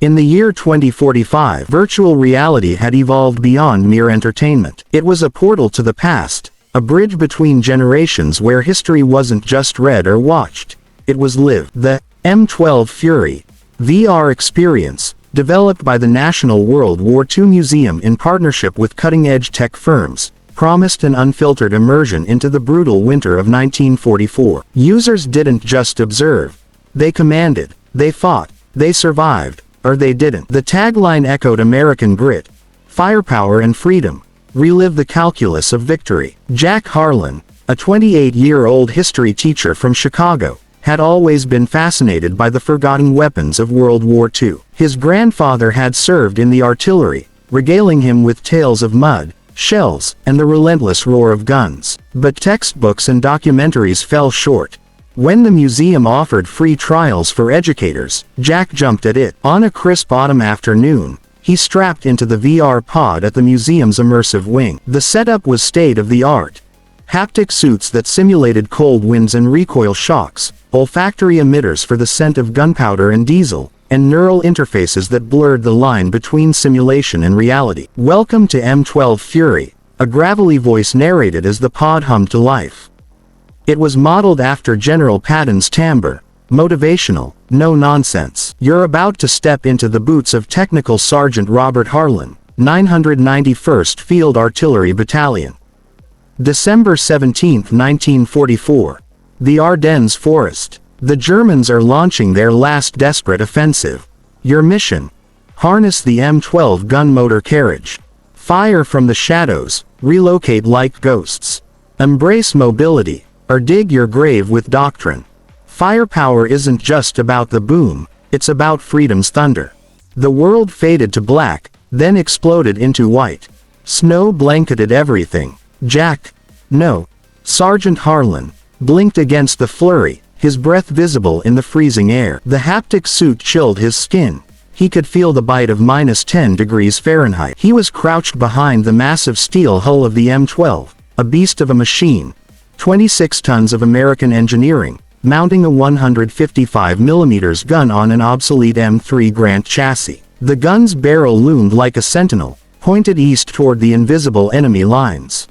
In the year 2045, virtual reality had evolved beyond mere entertainment. It was a portal to the past, a bridge between generations where history wasn't just read or watched, it was lived. The M12 Fury VR experience, developed by the National World War II Museum in partnership with cutting-edge tech firms, promised an unfiltered immersion into the brutal winter of 1944. Users didn't just observe. They commanded, they fought, they survived, or they didn't. The tagline echoed American grit, firepower and freedom. Relive the calculus of victory. Jack Harlan, a 28-year-old history teacher from Chicago, had always been fascinated by the forgotten weapons of World War II. His grandfather had served in the artillery, regaling him with tales of mud, shells, and the relentless roar of guns. But textbooks and documentaries fell short. When the museum offered free trials for educators, Jack jumped at it. On a crisp autumn afternoon, he strapped into the VR pod at the museum's immersive wing. The setup was state-of-the-art. Haptic suits that simulated cold winds and recoil shocks, olfactory emitters for the scent of gunpowder and diesel, and neural interfaces that blurred the line between simulation and reality. "Welcome to M12 Fury," a gravelly voice narrated as the pod hummed to life. It was modeled after General Patton's timbre, motivational, no nonsense. "You're about to step into the boots of Technical Sergeant Robert Harlan, 991st Field Artillery Battalion. December 17, 1944. The Ardennes Forest. The Germans are launching their last desperate offensive. Your mission: harness the M12 Gun Motor Carriage. Fire from the shadows, relocate like ghosts. Embrace mobility, or dig your grave with doctrine. Firepower isn't just about the boom, it's about freedom's thunder." The world faded to black, then exploded into white. Snow blanketed everything. Jack, no, Sergeant Harlan, blinked against the flurry, his breath visible in the freezing air. The haptic suit chilled his skin. He could feel the bite of -10 degrees Fahrenheit. He was crouched behind the massive steel hull of the M12, a beast of a machine. 26 tons of American engineering, mounting a 155mm gun on an obsolete M3 Grant chassis. The gun's barrel loomed like a sentinel, pointed east toward the invisible enemy lines.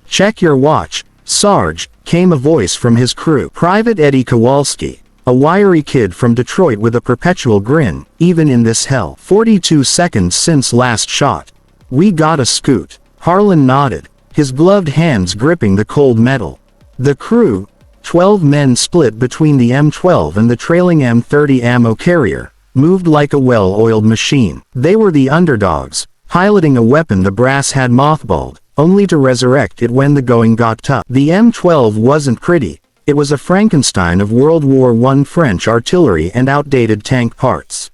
"Check your watch, Sarge," came a voice from his crew. Private Eddie Kowalski, a wiry kid from Detroit with a perpetual grin, even in this hell. 42 seconds since last shot. "We gotta scoot." Harlan nodded, his gloved hands gripping the cold metal. The crew, 12 men split between the M12 and the trailing M30 ammo carrier, moved like a well-oiled machine. They were the underdogs, piloting a weapon the brass had mothballed, only to resurrect it when the going got tough. The M12 wasn't pretty. It was a Frankenstein of World War I French artillery and outdated tank parts.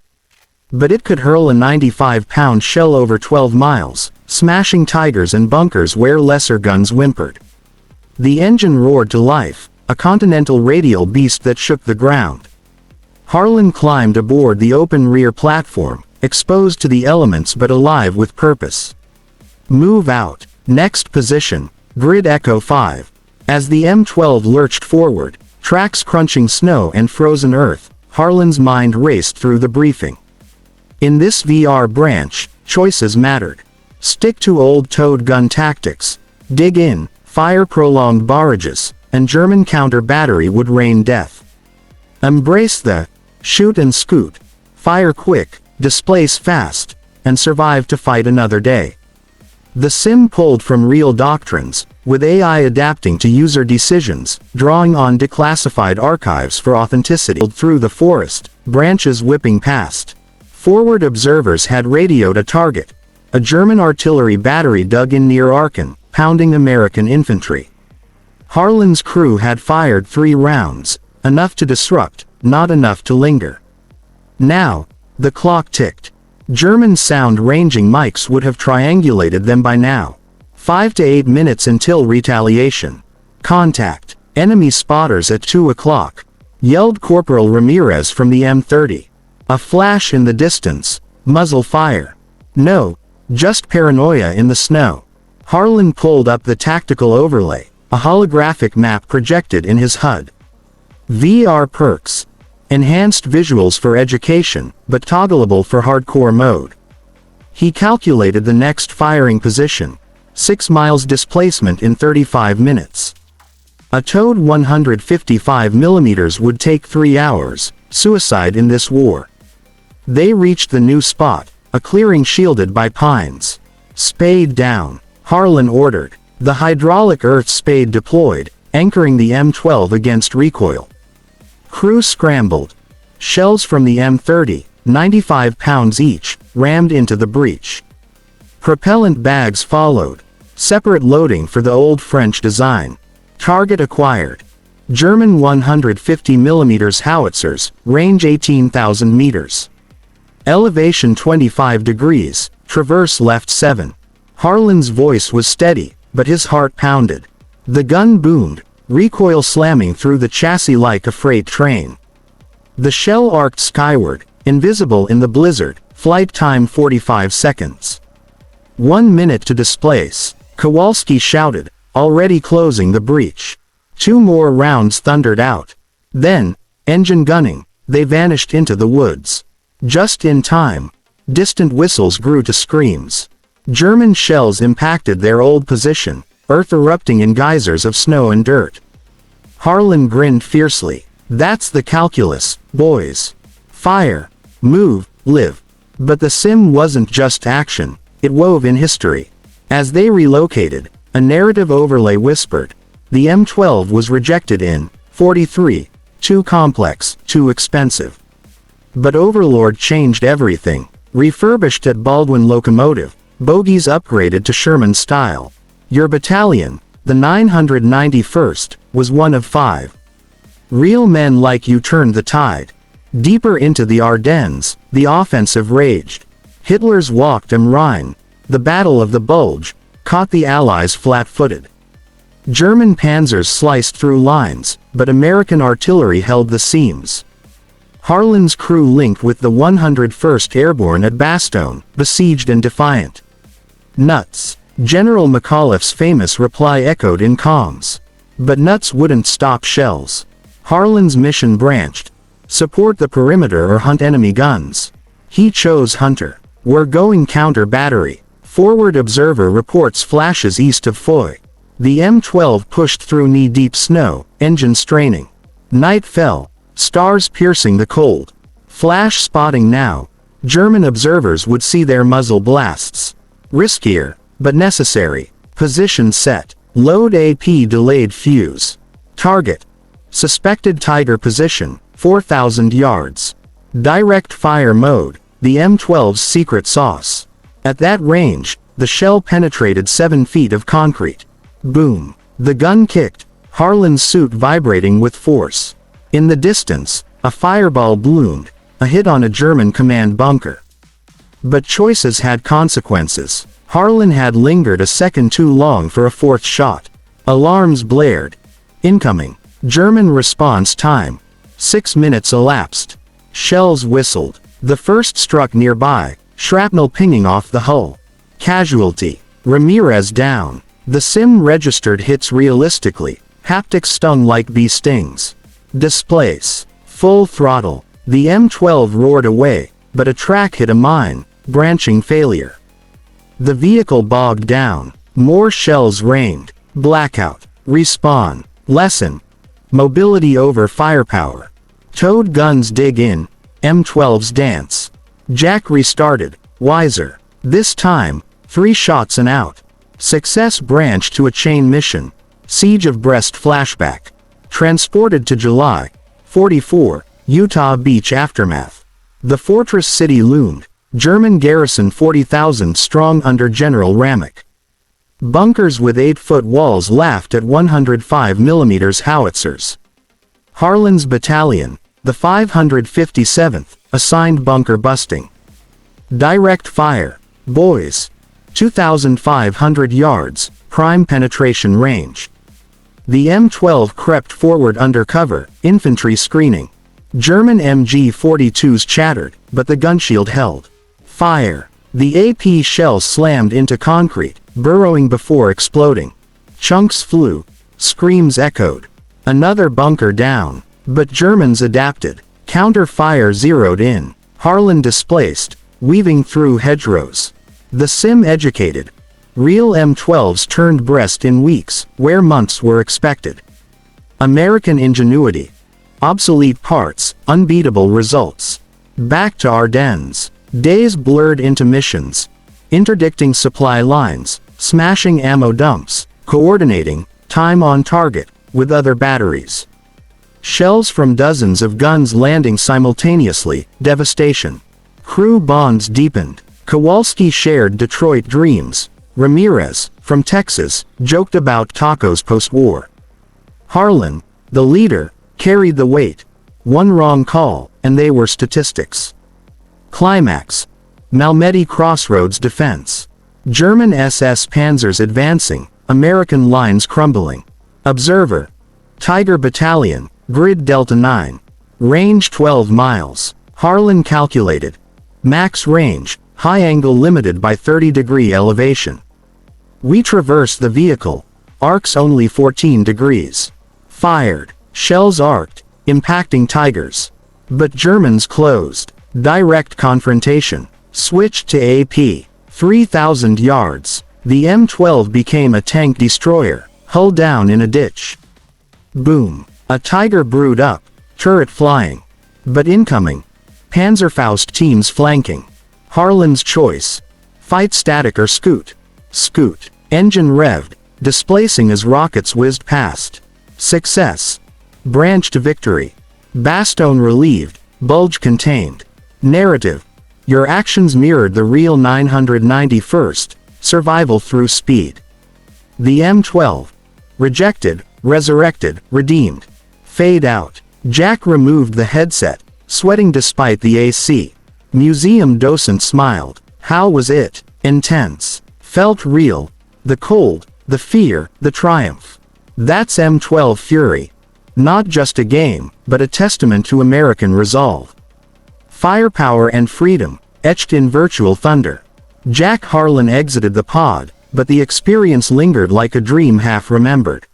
But it could hurl a 95-pound shell over 12 miles, smashing tigers and bunkers where lesser guns whimpered. The engine roared to life, a continental radial beast that shook the ground. Harlan climbed aboard the open rear platform, exposed to the elements but alive with purpose. "Move out. Next position, grid Echo 5. As the M12 lurched forward, tracks crunching snow and frozen earth, Harlan's mind raced through the briefing. In this VR branch, choices mattered. Stick to old towed gun tactics. Dig in, fire prolonged barrages, and German counter-battery would rain death. Embrace the shoot and scoot, fire quick, displace fast, and survive to fight another day. The sim pulled from real doctrines, with AI adapting to user decisions, drawing on declassified archives for authenticity. Through the forest, branches whipping past. Forward observers had radioed a target. A German artillery battery dug in near Ardennes, pounding American infantry. Harlan's crew had fired 3 rounds, enough to disrupt, not enough to linger. Now, the clock ticked. German sound-ranging mics would have triangulated them by now. 5 to 8 minutes until retaliation. "Contact. Enemy spotters at 2 o'clock," yelled Corporal Ramirez from the M30. A flash in the distance. Muzzle fire. No, just paranoia in the snow. Harlan pulled up the tactical overlay, a holographic map projected in his HUD. VR perks. Enhanced visuals for education, but toggleable for hardcore mode. He calculated the next firing position. 6 miles displacement in 35 minutes. A towed 155mm would take 3 hours, suicide in this war. They reached the new spot, a clearing shielded by pines. Spade down, Harlan ordered. The hydraulic earth spade deployed, anchoring the M12 against recoil. Crew scrambled. Shells from the M30, 95 pounds each, rammed into the breach. Propellant bags followed. Separate loading for the old French design. Target acquired. German 150mm howitzers, range 18,000 meters. Elevation 25 degrees, traverse left 7. Harlan's voice was steady, but his heart pounded. The gun boomed, recoil slamming through the chassis like a freight train. The shell arced skyward, invisible in the blizzard, flight time 45 seconds. 1 minute to displace, Kowalski shouted, already closing the breach. 2 more rounds thundered out. Then, engine gunning, they vanished into the woods. Just in time. Distant whistles grew to screams. German shells impacted their old position, earth erupting in geysers of snow and dirt. Harlan grinned fiercely. That's the calculus, boys. Fire, move, live. But the sim wasn't just action, it wove in history. As they relocated, a narrative overlay whispered. The M12 was rejected in 43, too complex, too expensive. But Overlord changed everything. Refurbished at Baldwin locomotive, bogies upgraded to Sherman style. Your battalion, the 991st, was one of 5. Real men like you turned the tide. Deeper into the Ardennes, the offensive raged. Hitler's walked am Rhine. The Battle of the Bulge caught the Allies flat-footed. German panzers sliced through lines, but American artillery held the seams. Harlan's crew linked with the 101st Airborne at Bastogne, besieged and defiant. Nuts. General McAuliffe's famous reply echoed in comms. But nuts wouldn't stop shells. Harlan's mission branched. Support the perimeter or hunt enemy guns. He chose Hunter. We're going counter-battery. Forward observer reports flashes east of Foy. The M12 pushed through knee-deep snow, engine straining. Night fell, stars piercing the cold. Flash spotting now. German observers would see their muzzle blasts. Riskier, but necessary. Position set. Load AP delayed fuse. Target. Suspected Tiger position, 4,000 yards. Direct fire mode, the M12's secret sauce. At that range, the shell penetrated 7 feet of concrete. Boom. The gun kicked, Harlan's suit vibrating with force. In the distance, a fireball bloomed, a hit on a German command bunker. But choices had consequences. Harlan had lingered a second too long for a 4th shot. Alarms blared. Incoming. German response time. 6 minutes elapsed. Shells whistled. The first struck nearby, shrapnel pinging off the hull. Casualty. Ramirez down. The sim registered hits realistically. Haptics stung like bee stings. Displace. Full throttle. The M12 roared away, but a track hit a mine, branching failure. The vehicle bogged down. More shells rained. Blackout. Respawn. Lesson. Mobility over firepower. Towed guns dig in. M12's dance. Jack restarted, wiser. This time, 3 shots and out. Success branched to a chain mission. Siege of Brest flashback. Transported to July 44, Utah Beach aftermath. The fortress city loomed. German garrison 40,000 strong under General Ramach. Bunkers with 8-foot walls laughed at 105mm howitzers. Harlan's battalion, the 557th, assigned bunker busting. Direct fire, boys. 2,500 yards, prime penetration range. The M12 crept forward under cover, infantry screening. German MG-42s chattered, but the gunshield held. Fire. The AP shell slammed into concrete, burrowing before exploding. Chunks flew. Screams echoed. Another bunker down. But Germans adapted. Counter-fire zeroed in. Harlan displaced, weaving through hedgerows. The sim-educated. Real M12s turned Brest in weeks, where months were expected. American ingenuity. Obsolete parts, unbeatable results. Back to Ardennes. Days blurred into missions. Interdicting supply lines, smashing ammo dumps, coordinating, time on target, with other batteries. Shells from dozens of guns landing simultaneously, devastation. Crew bonds deepened. Kowalski shared Detroit dreams. Ramirez, from Texas, joked about tacos post-war. Harlan, the leader, carried the weight. One wrong call, and they were statistics. Climax. Malmedy Crossroads defense. German SS panzers advancing, American lines crumbling. Observer. Tiger Battalion, grid Delta 9. Range 12 miles. Harlan calculated. Max range, high angle limited by 30-degree elevation. We traverse the vehicle. Arcs only 14 degrees. Fired. Shells arced, impacting Tigers. But Germans closed. Direct confrontation. Switched to AP. 3,000 yards. The M12 became a tank destroyer, hull down in a ditch. Boom. A Tiger brewed up, turret flying. But incoming. Panzerfaust teams flanking. Harlan's choice. Fight static or scoot. Scoot. Engine revved, displacing as rockets whizzed past. Success. Branch to victory. Bastogne relieved, Bulge contained. Narrative. Your actions mirrored the real 991st, survival through speed. The M12. Rejected, resurrected, redeemed. Fade out. Jack removed the headset, sweating despite the AC. Museum docent smiled. How was it? Intense. Felt real. The cold, the fear, the triumph. That's M12 Fury. Not just a game, but a testament to American resolve. Firepower and freedom, etched in virtual thunder. Jack Harlan exited the pod, but the experience lingered like a dream half remembered.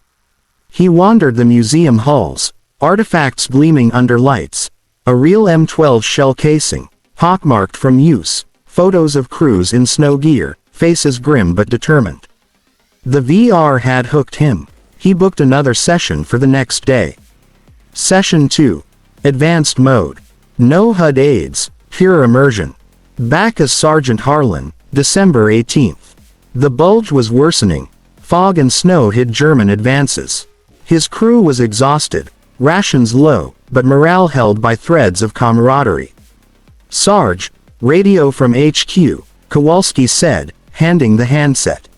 He wandered the museum halls, artifacts gleaming under lights. A real M12 shell casing, pockmarked from use, photos of crews in snow gear, faces grim but determined. The VR had hooked him. He booked another session for the next day. Session 2. Advanced mode. No HUD aids, pure immersion. Back as Sergeant Harlan, December 18th. The Bulge was worsening. Fog and snow hid German advances. His crew was exhausted, rations low, but morale held by threads of camaraderie. Sarge, radio from HQ, Kowalski said, handing the handset.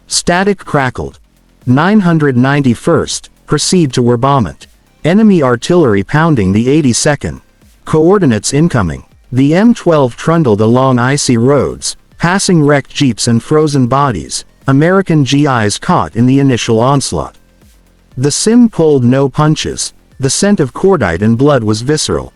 Static crackled. 991st, proceed to Werbomont. Enemy artillery pounding the 82nd. Coordinates incoming. The M12 trundled along icy roads, passing wrecked jeeps and frozen bodies, American GIs caught in the initial onslaught. The sim pulled no punches. The scent of cordite and blood was visceral.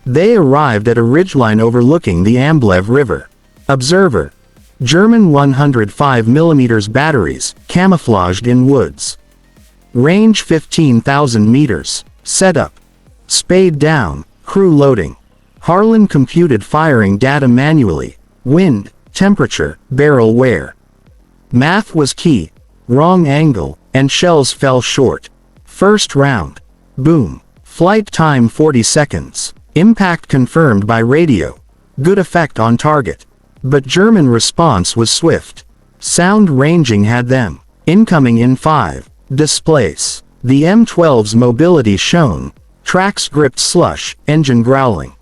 They arrived at a ridgeline overlooking the Amblev River. Observer. German 105mm batteries, camouflaged in woods. Range 15,000 meters. Setup. Spade down, crew loading. Harlan computed firing data manually. Wind, temperature, barrel wear. Math was key. Wrong angle, and shells fell short. First round. Boom. Flight time 40 seconds. Impact confirmed by radio. Good effect on target. But German response was swift. Sound ranging had them. Incoming in 5. Displace. The M12's mobility shone. Tracks gripped slush, engine growling.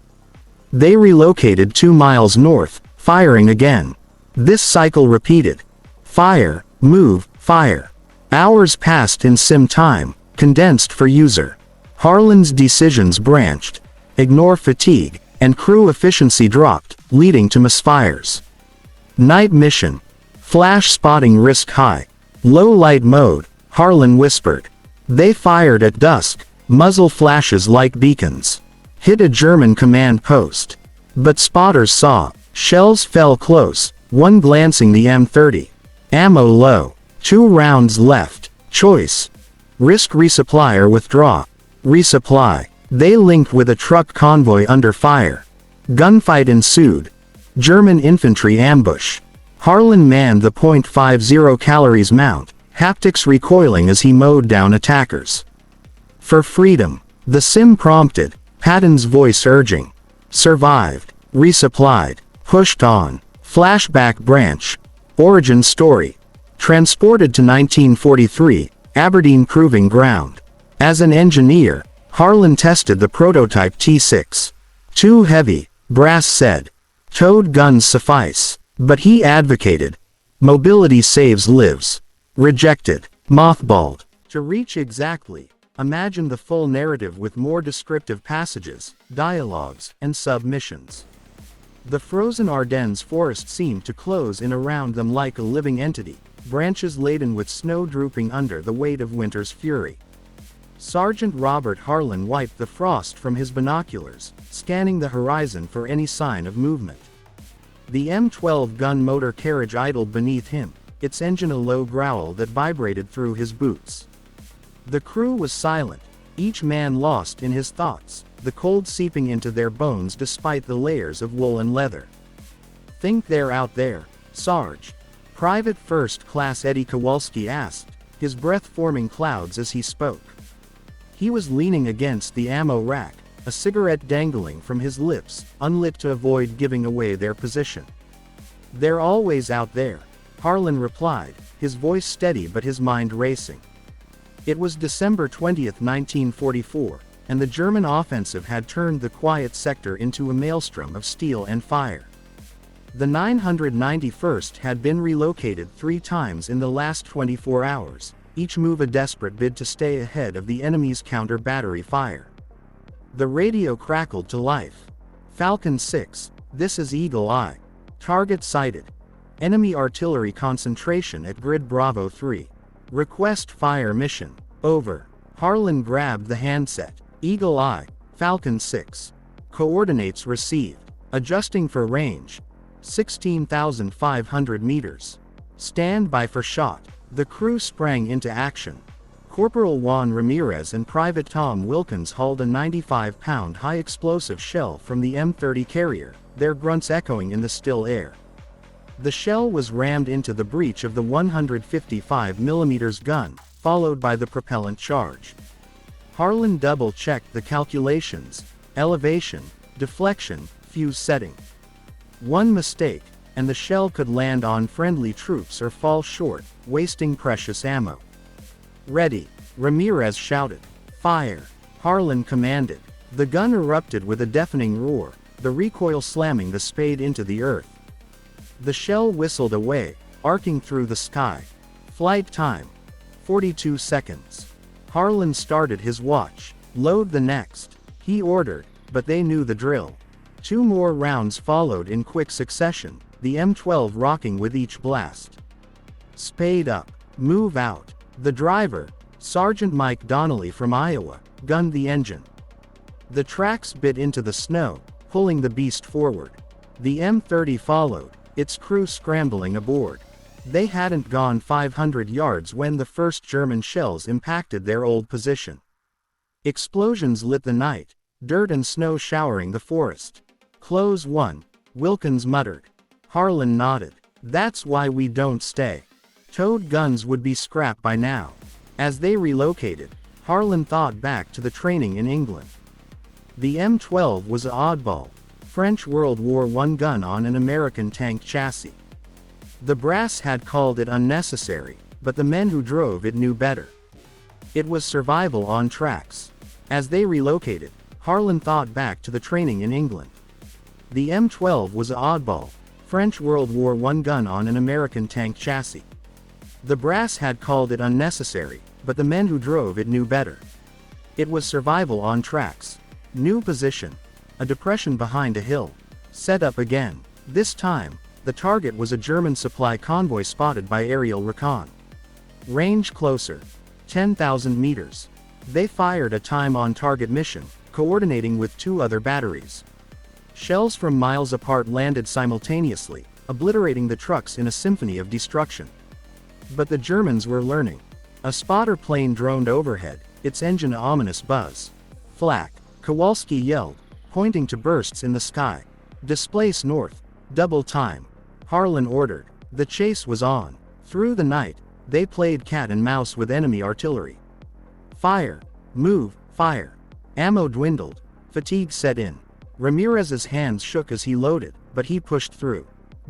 They relocated 2 miles north, firing again. This cycle repeated. Fire, move, fire. Hours passed in sim time, condensed for user. Harlan's decisions branched. Ignore fatigue, and crew efficiency dropped, leading to misfires. Night mission. Flash spotting risk high. Low light mode, Harlan whispered. They fired at dusk, muzzle flashes like beacons. Hit a German command post. But spotters saw. Shells fell close, one glancing the M30. Ammo low. 2 rounds left. Choice. Risk resupply or withdraw. Resupply. They linked with a truck convoy under fire. Gunfight ensued. German infantry ambush. Harlan manned the .50 calories mount, haptics recoiling as he mowed down attackers. For freedom. The sim prompted, Patton's voice urging. Survived. Resupplied. Pushed on. Flashback branch. Origin story. Transported to 1943, Aberdeen Proving Ground. As an engineer, Harlan tested the prototype T6. Too heavy, Brass said. Towed guns suffice. But he advocated. Mobility saves lives. Rejected. Mothballed. To reach exactly. Imagine the full narrative with more descriptive passages, dialogues, and submissions. The frozen Ardennes Forest seemed to close in around them like a living entity, branches laden with snow drooping under the weight of winter's fury. Sergeant Robert Harlan wiped the frost from his binoculars, scanning the horizon for any sign of movement. The M12 Gun Motor Carriage idled beneath him, its engine a low growl that vibrated through his boots. The crew was silent, each man lost in his thoughts, the cold seeping into their bones despite the layers of wool and leather. "Think they're out there, Sarge?" Private First Class Eddie Kowalski asked, his breath forming clouds as he spoke. He was leaning against the ammo rack, a cigarette dangling from his lips, unlit to avoid giving away their position. "They're always out there," Harlan replied, his voice steady but his mind racing. It was December 20, 1944, and the German offensive had turned the quiet sector into a maelstrom of steel and fire. The 991st had been relocated 3 times in the last 24 hours, each move a desperate bid to stay ahead of the enemy's counter-battery fire. The radio crackled to life. "Falcon 6, this is Eagle Eye. Target sighted. Enemy artillery concentration at Grid Bravo 3. Request fire mission. Over." Harlan grabbed the handset. "Eagle Eye, Falcon 6. Coordinates received. Adjusting for range. 16,500 meters. Stand by for shot." The crew sprang into action. Corporal Juan Ramirez and Private Tom Wilkins hauled a 95-pound high-explosive shell from the M30 carrier, their grunts echoing in the still air. The shell was rammed into the breech of the 155mm gun, followed by the propellant charge. Harlan double-checked the calculations: elevation, deflection, fuse setting. One mistake, and the shell could land on friendly troops or fall short, wasting precious ammo. "Ready," Ramirez shouted. "Fire," Harlan commanded. The gun erupted with a deafening roar, the recoil slamming the spade into the earth. The shell whistled away, arcing through the sky. Flight time: 42 seconds. Harlan started his watch. "Load the next," he ordered, but they knew the drill. 2 more rounds followed in quick succession, the M12 rocking with each blast. "Spade up. Move out." The driver, Sergeant Mike Donnelly from Iowa, gunned the engine. The tracks bit into the snow, pulling the beast forward. The M30 followed, its crew scrambling aboard. They hadn't gone 500 yards when the first German shells impacted their old position. Explosions lit the night, dirt and snow showering the forest. "Close one," Wilkins muttered. Harlan nodded. "That's why we don't stay." Towed guns would be scrapped by now. As they relocated, Harlan thought back to the training in England. The M12 was an oddball, French World War I gun on an American tank chassis. The brass had called it unnecessary, but the men who drove it knew better. It was survival on tracks. As they relocated, Harlan thought back to the training in England. The M12 was an oddball, French World War I gun on an American tank chassis. The brass had called it unnecessary, but the men who drove it knew better. It was survival on tracks. New position. A depression behind a hill. Set up again. This time, the target was a German supply convoy spotted by aerial recon. Range closer. 10,000 meters. They fired a time-on-target mission, coordinating with 2 other batteries. Shells from miles apart landed simultaneously, obliterating the trucks in a symphony of destruction. But the Germans were learning. A spotter plane droned overhead, its engine an ominous buzz. Flak. Kowalski yelled, pointing to bursts in the sky. Displace north. Double time. Harlan ordered. The chase was on. Through the night, they played cat and mouse with enemy artillery. Fire. Move. Fire. Ammo dwindled. Fatigue set in. Ramirez's hands shook as he loaded, but he pushed through.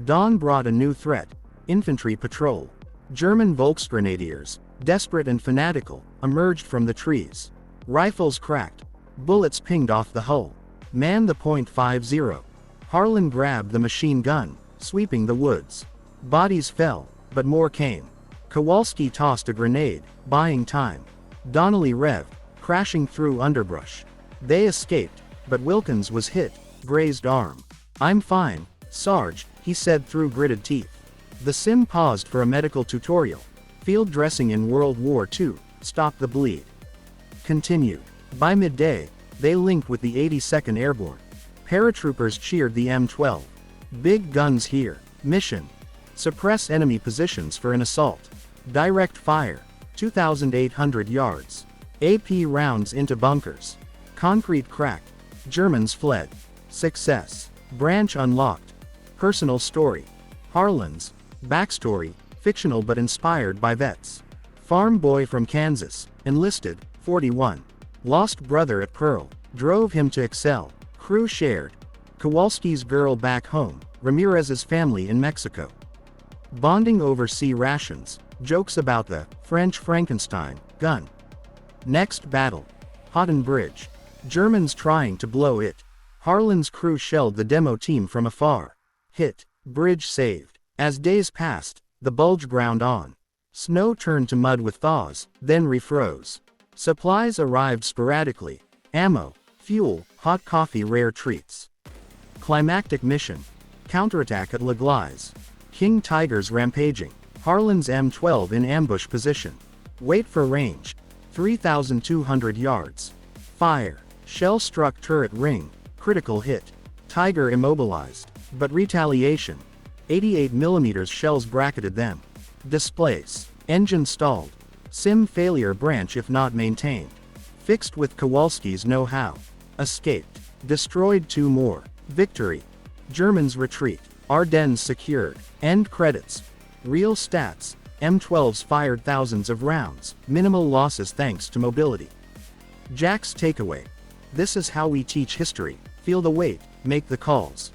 Dawn brought a new threat. Infantry patrol. German Volksgrenadiers, desperate and fanatical, emerged from the trees. Rifles cracked. Bullets pinged off the hull. Man the .50. Harlan grabbed the machine gun, sweeping the woods. Bodies fell, but more came. Kowalski tossed a grenade, buying time. Donnelly revved, crashing through underbrush. They escaped, but Wilkins was hit, grazed arm. I'm fine, Sarge, he said through gritted teeth. The sim paused for a medical tutorial. Field dressing in World War II, stop the bleed. Continued. By midday, they linked with the 82nd Airborne. Paratroopers cheered the M12. Big guns here. Mission. Suppress enemy positions for an assault. Direct fire. 2,800 yards. AP rounds into bunkers. Concrete cracked. Germans fled. Success. Branch unlocked. Personal story. Harlan's backstory, fictional but inspired by vets. Farm boy from Kansas, enlisted, 41. Lost brother at Pearl, drove him to excel. Crew shared. Kowalski's girl back home, Ramirez's family in Mexico. Bonding over sea rations, jokes about the French Frankenstein gun. Next battle. Houghton Bridge. Germans trying to blow it. Harlan's crew shelled the demo team from afar. Hit. Bridge saved. As days passed, the Bulge ground on. Snow turned to mud with thaws, then refroze. Supplies arrived sporadically. Ammo, fuel, hot coffee, rare treats. Climactic mission. Counterattack at Leglise. King Tigers rampaging. Harlan's M12 in ambush position. Wait for range. 3,200 yards. Fire. Shell struck turret ring. Critical hit. Tiger immobilized. But retaliation. 88mm shells bracketed them. Displace. Engine stalled. Sim failure branch if not maintained. Fixed with Kowalski's know-how. Escaped. Destroyed 2 more. Victory. Germans retreat. Ardennes secured. End credits. Real stats. M12s fired thousands of rounds. Minimal losses thanks to mobility. Jack's takeaway. This is how we teach history. Feel the weight, make the calls.